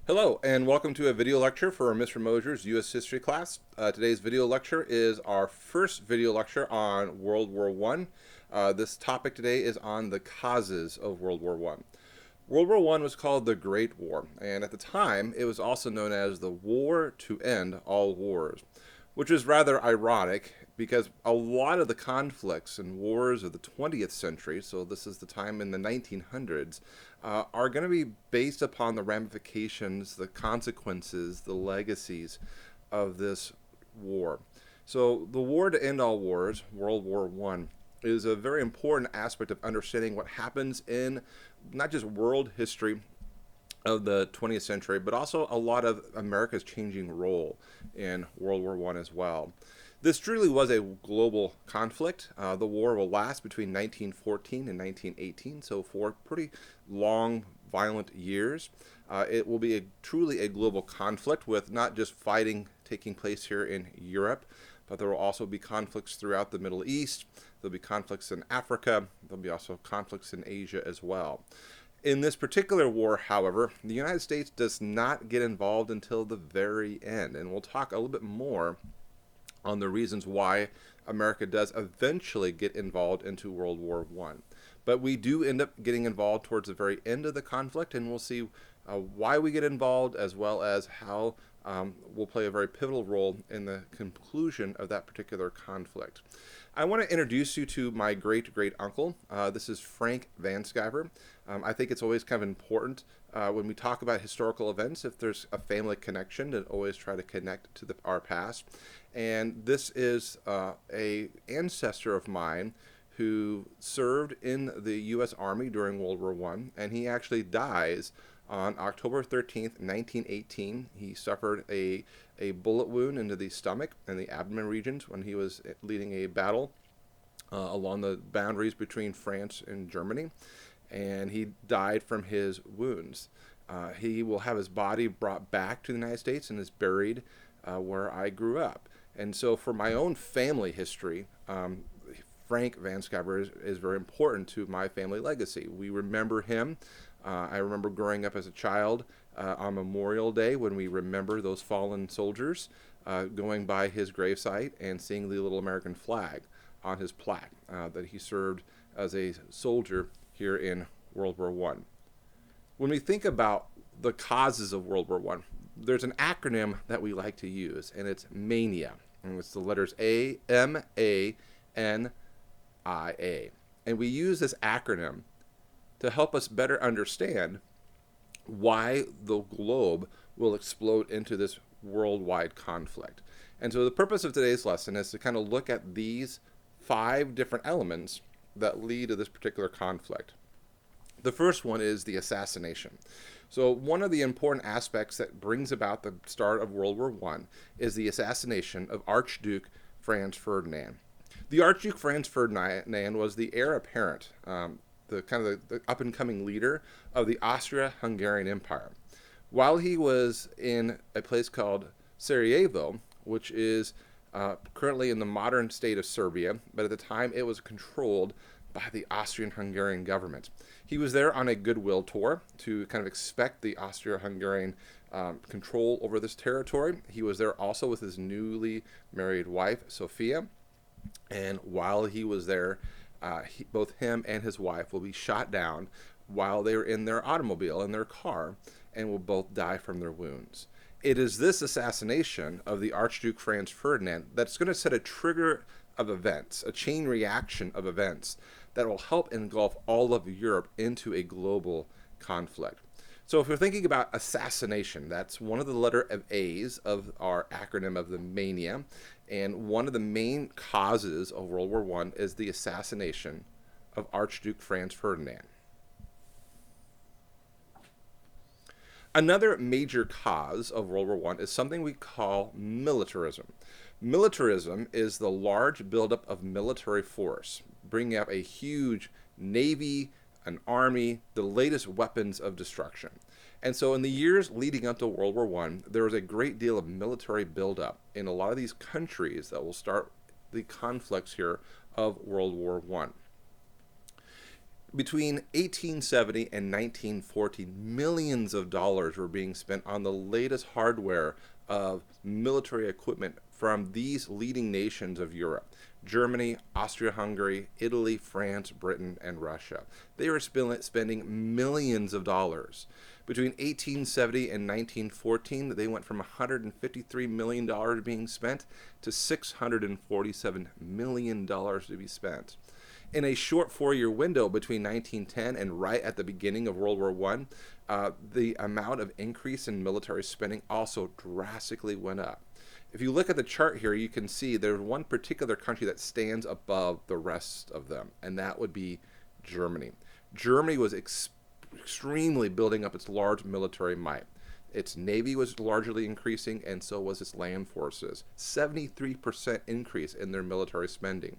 Hello, and welcome to a video lecture for Mr. Mosier's U.S. History class. Today's video lecture is our first video lecture on World War I. This topic today is on the causes of World War I. World War I was called the Great War, and at the time it was also known as the War to End All Wars, which is rather ironic because a lot of the conflicts and wars of the 20th century, so this is the time in the 1900s, are going to be based upon the ramifications, the consequences, the legacies of this war. So the War to End All Wars, World War I, is a very important aspect of understanding what happens in not just world history of the 20th century, but also a lot of America's changing role in World War I as well. This truly was a global conflict. The war will last between 1914 and 1918, so for pretty long, violent years. It will be truly a global conflict with not just fighting taking place here in Europe, but there will also be conflicts throughout the Middle East. There'll be conflicts in Africa. There'll be also conflicts in Asia as well. In this particular war, however, the United States does not get involved until the very end, and we'll talk a little bit more on the reasons why America does eventually get involved into World War I. But we do end up getting involved towards the very end of the conflict, and we'll see why we get involved, as well as how we'll play a very pivotal role in the conclusion of that particular conflict. I want to introduce you to my great-great-uncle. This is Frank Vanskyver. I think it's always kind of important when we talk about historical events, if there's a family connection, to always try to connect to our past. And this is a ancestor of mine who served in the U.S. Army during World War I, and he actually dies on October 13th, 1918. He suffered a bullet wound into the stomach and the abdomen regions when he was leading a battle along the boundaries between France and Germany, and he died from his wounds. He will have his body brought back to the United States and is buried where I grew up. And so for my own family history, Frank Vanskyver is very important to my family legacy. We remember him. I remember growing up as a child on Memorial Day when we remember those fallen soldiers, going by his gravesite and seeing the little American flag on his plaque that he served as a soldier here in World War I. When we think about the causes of World War I, there's an acronym that we like to use, and it's MANIA. And it's the letters A-M-A-N-I-A. And we use this acronym to help us better understand why the globe will explode into this worldwide conflict. And so the purpose of today's lesson is to kind of look at these 5 different elements that lead to this particular conflict. The first one is the assassination. So one of the important aspects that brings about the start of World War I is the assassination of Archduke Franz Ferdinand. The Archduke Franz Ferdinand was the heir apparent, the up-and-coming leader of the Austria-Hungarian Empire. While he was in a place called Sarajevo, which is currently in the modern state of Serbia, but at the time it was controlled by the Austrian-Hungarian government. He was there on a goodwill tour to kind of expect the Austro-Hungarian control over this territory. He was there also with his newly married wife, Sophia. And while he was there, both him and his wife will be shot down while they were in their automobile, in their car, and will both die from their wounds. It is this assassination of the Archduke Franz Ferdinand that's going to set a trigger of events, a chain reaction of events that will help engulf all of Europe into a global conflict. So if we're thinking about assassination, that's one of the letter of A's of our acronym of the MANIA, and one of the main causes of World War I is the assassination of Archduke Franz Ferdinand. Another major cause of World War I is something we call militarism. Militarism is the large buildup of military force, bringing up a huge navy, an army, the latest weapons of destruction. And so in the years leading up to World War I, there was a great deal of military buildup in a lot of these countries that will start the conflicts here of World War I. Between 1870 and 1914, millions of dollars were being spent on the latest hardware of military equipment from these leading nations of Europe: Germany, Austria-Hungary, Italy, France, Britain, and Russia. They were spending millions of dollars. Between 1870 and 1914, they went from $153 million being spent to $647 million to be spent. In a short 4-year window between 1910 and right at the beginning of World War I, the amount of increase in military spending also drastically went up. If you look at the chart here, you can see there's one particular country that stands above the rest of them, and that would be Germany. Germany was extremely building up its large military might. Its navy was largely increasing, and so was its land forces. 73% increase in their military spending.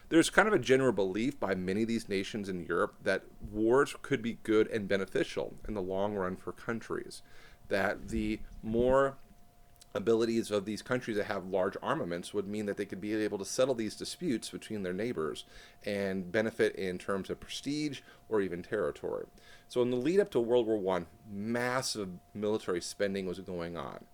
There's kind of a general belief by many of these nations in Europe that wars could be good and beneficial in the long run for countries, that the more abilities of these countries that have large armaments would mean that they could be able to settle these disputes between their neighbors and benefit in terms of prestige or even territory. So in the lead up to World War I, massive military spending was going on.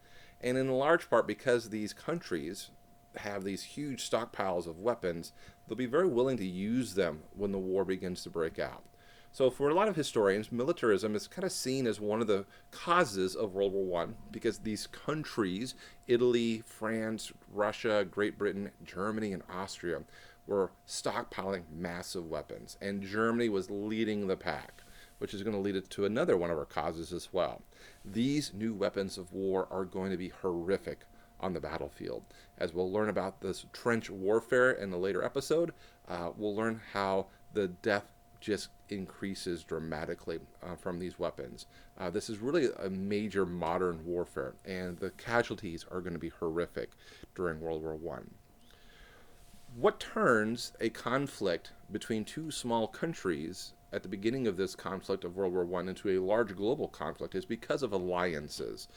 And in large part because these countries have these huge stockpiles of weapons, they'll be very willing to use them when the war begins to break out. So for a lot of historians, militarism is kind of seen as one of the causes of World War I because these countries, Italy, France, Russia, Great Britain, Germany, and Austria, were stockpiling massive weapons. And Germany was leading the pack, which is going to lead it to another one of our causes as well. These new weapons of war are going to be horrific on the battlefield. As we'll learn about this trench warfare in a later episode, we'll learn how the death just increases dramatically from these weapons. This is really a major modern warfare, and the casualties are going to be horrific during World War I. What turns a conflict between two small countries at the beginning of this conflict of World War I into a large global conflict is because of alliances.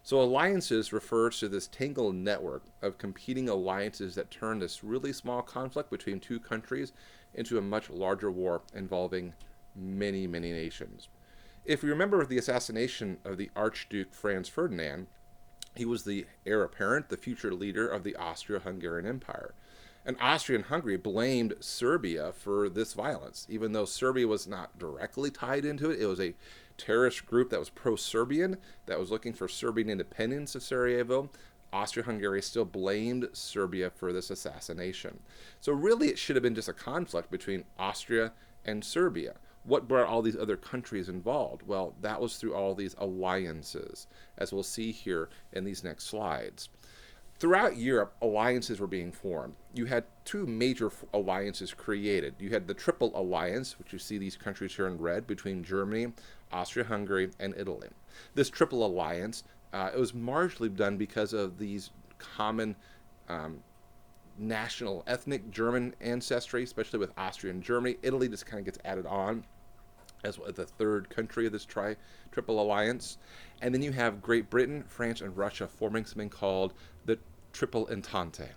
So alliances refers to this tangled network of competing alliances that turn this really small conflict between two countries into a much larger war involving many, many nations. If you remember the assassination of the Archduke Franz Ferdinand, he was the heir apparent, the future leader of the Austro-Hungarian Empire. And Austria and Hungary blamed Serbia for this violence, even though Serbia was not directly tied into it. It was a terrorist group that was pro-Serbian, that was looking for Serbian independence of Sarajevo. Austria-Hungary still blamed Serbia for this assassination. So really it should have been just a conflict between Austria and Serbia. What brought all these other countries involved? Well, that was through all these alliances, as we'll see here in these next slides. Throughout Europe, alliances were being formed. You had two major alliances created. You had the Triple Alliance, which you see these countries here in red, between Germany, Austria-Hungary, and Italy. This Triple Alliance, it was largely done because of these common national, ethnic German ancestry, especially with Austria and Germany. Italy just kind of gets added on as the third country of this Triple Alliance. And then you have Great Britain, France, and Russia forming something called the Triple Entente.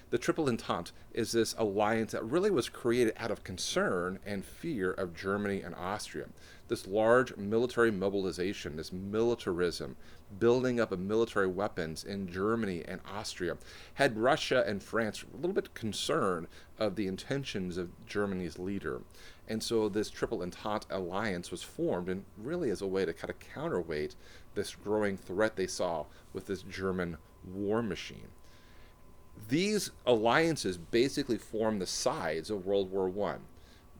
The Triple Entente is this alliance that really was created out of concern and fear of Germany and Austria. This large military mobilization, this militarism, building up of military weapons in Germany and Austria, had Russia and France a little bit concerned of the intentions of Germany's leader. And so this Triple Entente alliance was formed, and really as a way to kind of counterweight this growing threat they saw with this German war machine. These alliances basically form the sides of World War I.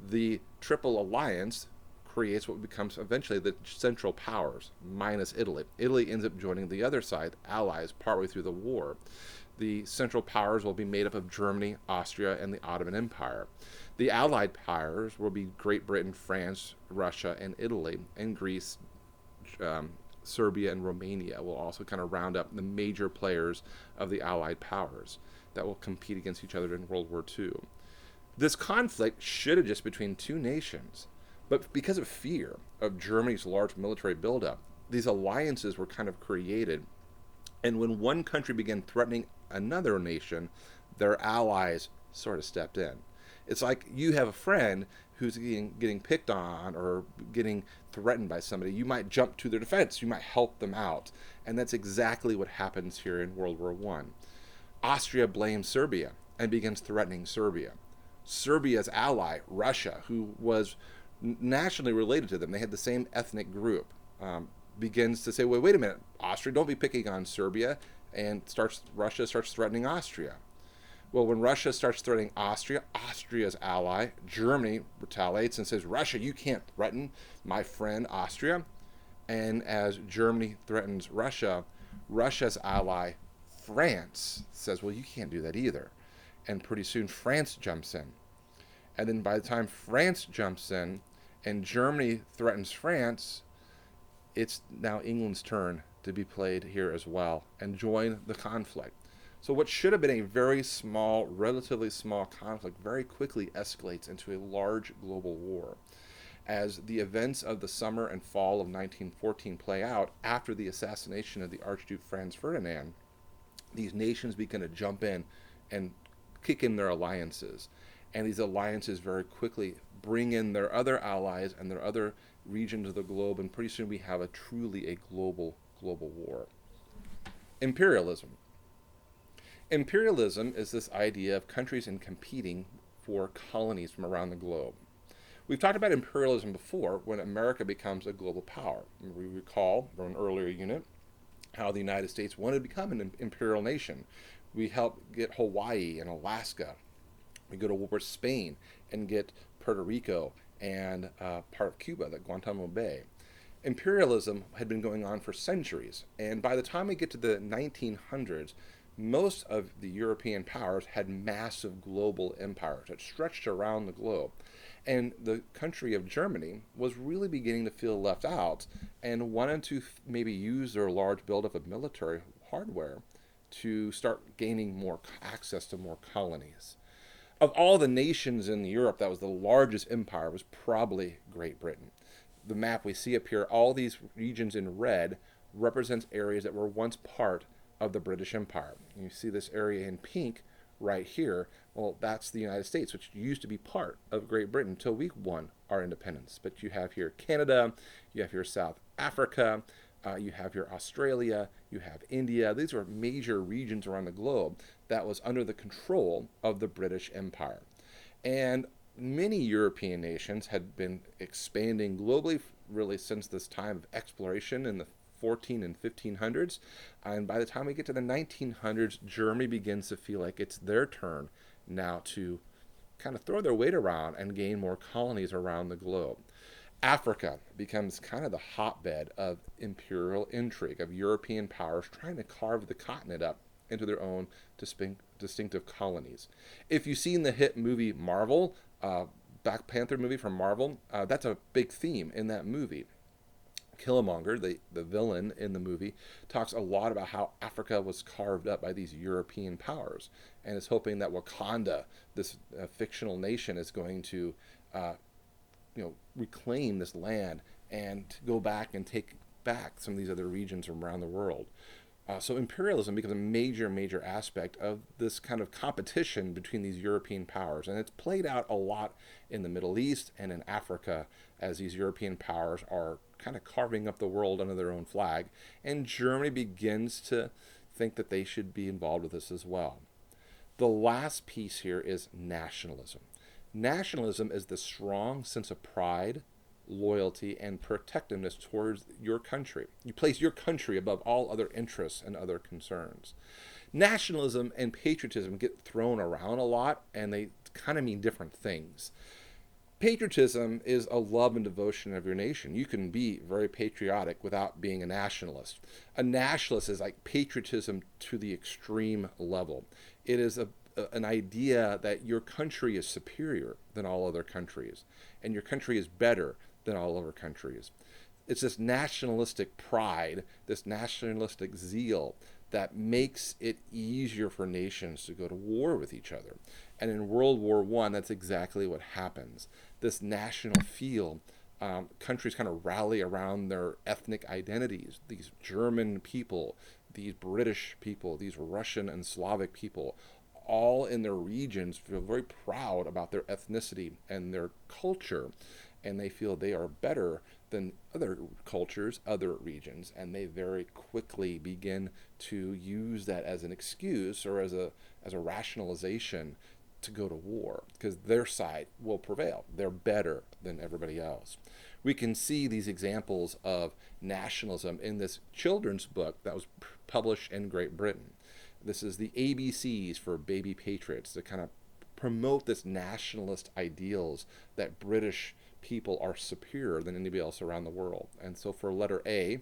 The Triple Alliance creates what becomes eventually the Central Powers, minus Italy. Italy ends up joining the other side, Allies, partway through the war. The Central Powers will be made up of Germany, Austria, and the Ottoman Empire. The Allied powers will be Great Britain, France, Russia, and Italy, and Greece, Serbia, and Romania will also kind of round up the major players of the Allied powers that will compete against each other in World War II. This conflict should have just been between two nations, but because of fear of Germany's large military buildup, these alliances were kind of created. And when one country began threatening another nation, their allies sort of stepped in. It's like you have a friend who's getting picked on or getting threatened by somebody. You might jump to their defense. You might help them out. And that's exactly what happens here in World War One. Austria blames Serbia and begins threatening Serbia. Serbia's ally, Russia, who was nationally related to them, they had the same ethnic group, begins to say, wait a minute, Austria, don't be picking on Serbia, and Russia starts threatening Austria. Well, when Russia starts threatening Austria, Austria's ally, Germany, retaliates and says, Russia, you can't threaten my friend Austria. And as Germany threatens Russia, Russia's ally, France, says, well, you can't do that either. And pretty soon France jumps in. And then by the time France jumps in and Germany threatens France, it's now England's turn to be played here as well and join the conflict. So what should have been a very small, relatively small conflict very quickly escalates into a large global war. As the events of the summer and fall of 1914 play out after the assassination of the Archduke Franz Ferdinand, these nations begin to jump in and kick in their alliances. And these alliances very quickly bring in their other allies and their other regions of the globe, and pretty soon we have truly a global war. Imperialism. Imperialism is this idea of countries competing for colonies from around the globe. We've talked about imperialism before when America becomes a global power. We recall from an earlier unit how the United States wanted to become an imperial nation. We helped get Hawaii and Alaska. We go to war with Spain and get Puerto Rico and part of Cuba, the Guantanamo Bay. Imperialism had been going on for centuries, and by the time we get to the 1900s, most of the European powers had massive global empires that stretched around the globe. And the country of Germany was really beginning to feel left out and wanted to maybe use their large buildup of military hardware to start gaining more access to more colonies. Of all the nations in Europe, that was the largest empire was probably Great Britain. The map we see up here, all these regions in red represents areas that were once part of the British Empire. You see this area in pink right here. Well, that's the United States, which used to be part of Great Britain until we won our independence. But you have here Canada, you have here South Africa, you have here Australia, you have India. These are major regions around the globe that was under the control of the British Empire. And many European nations had been expanding globally really since this time of exploration in the 14 and 1500s, and by the time we get to the 1900s, Germany begins to feel like it's their turn now to kind of throw their weight around and gain more colonies around the globe. Africa becomes kind of the hotbed of imperial intrigue, of European powers trying to carve the continent up into their own distinctive colonies. If you've seen the hit movie Marvel, Black Panther movie from Marvel, that's a big theme in that movie. Killmonger, the villain in the movie, talks a lot about how Africa was carved up by these European powers and is hoping that Wakanda, this fictional nation, is going to reclaim this land and go back and take back some of these other regions around the world. So imperialism becomes a major aspect of this kind of competition between these European powers. And it's played out a lot in the Middle East and in Africa as these European powers are kind of carving up the world under their own flag. And Germany begins to think that they should be involved with this as well. The last piece here is nationalism. Nationalism is the strong sense of pride, loyalty, and protectiveness towards your country. You place your country above all other interests and other concerns. Nationalism and patriotism get thrown around a lot, and they kind of mean different things. Patriotism is a love and devotion of your nation. You can be very patriotic without being a nationalist. A nationalist is like patriotism to the extreme level. It is an idea that your country is superior than all other countries, and your country is better than all other countries. It's this nationalistic pride, this nationalistic zeal that makes it easier for nations to go to war with each other. And in World War I, that's exactly what happens. This national feel, countries kind of rally around their ethnic identities. These German people, these British people, these Russian and Slavic people, all in their regions feel very proud about their ethnicity and their culture, and they feel they are better than other cultures, other regions, and they very quickly begin to use that as an excuse or as a rationalization to go to war because their side will prevail. They're better than everybody else. We can see these examples of nationalism in this children's book that was published in Great Britain. This is the ABCs for baby patriots to kind of promote this nationalist ideals that British people are superior than anybody else around the world. And so for letter A,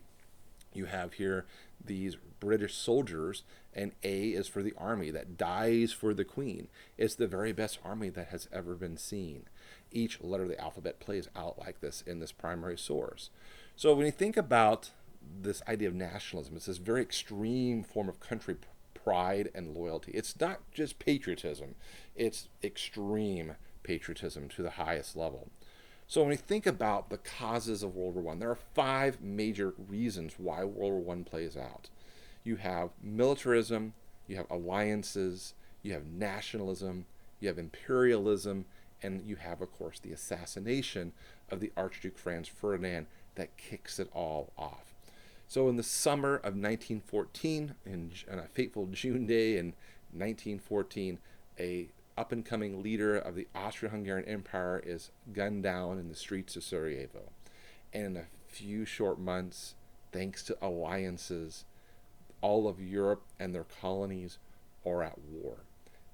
you have here these British soldiers, and A is for the army that dies for the Queen. It's the very best army that has ever been seen. Each letter of the alphabet plays out like this in this primary source. So when you think about this idea of nationalism, it's this very extreme form of country pride and loyalty. It's not just patriotism, it's extreme patriotism to the highest level. So when we think about the causes of World War I, there are 5 major reasons why World War I plays out. You have militarism, you have alliances, you have nationalism, you have imperialism, and you have, of course, the assassination of the Archduke Franz Ferdinand that kicks it all off. So in the summer of 1914, on a fateful June day in 1914, a up-and-coming leader of the Austro-Hungarian Empire is gunned down in the streets of Sarajevo. And in a few short months, thanks to alliances, all of Europe and their colonies are at war.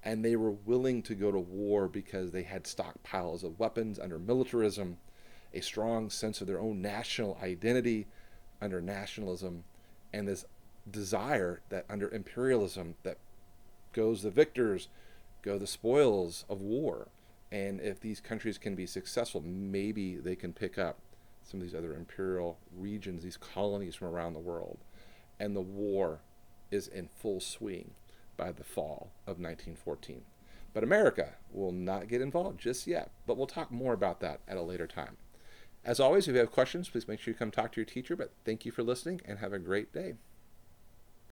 And they were willing to go to war because they had stockpiles of weapons under militarism, a strong sense of their own national identity under nationalism, and this desire that under imperialism that goes the victors, go the spoils of war. And if these countries can be successful, maybe they can pick up some of these other imperial regions, these colonies from around the world. And the war is in full swing by the fall of 1914. But America will not get involved just yet, but we'll talk more about that at a later time. As always, if you have questions, please make sure you come talk to your teacher, but thank you for listening and have a great day.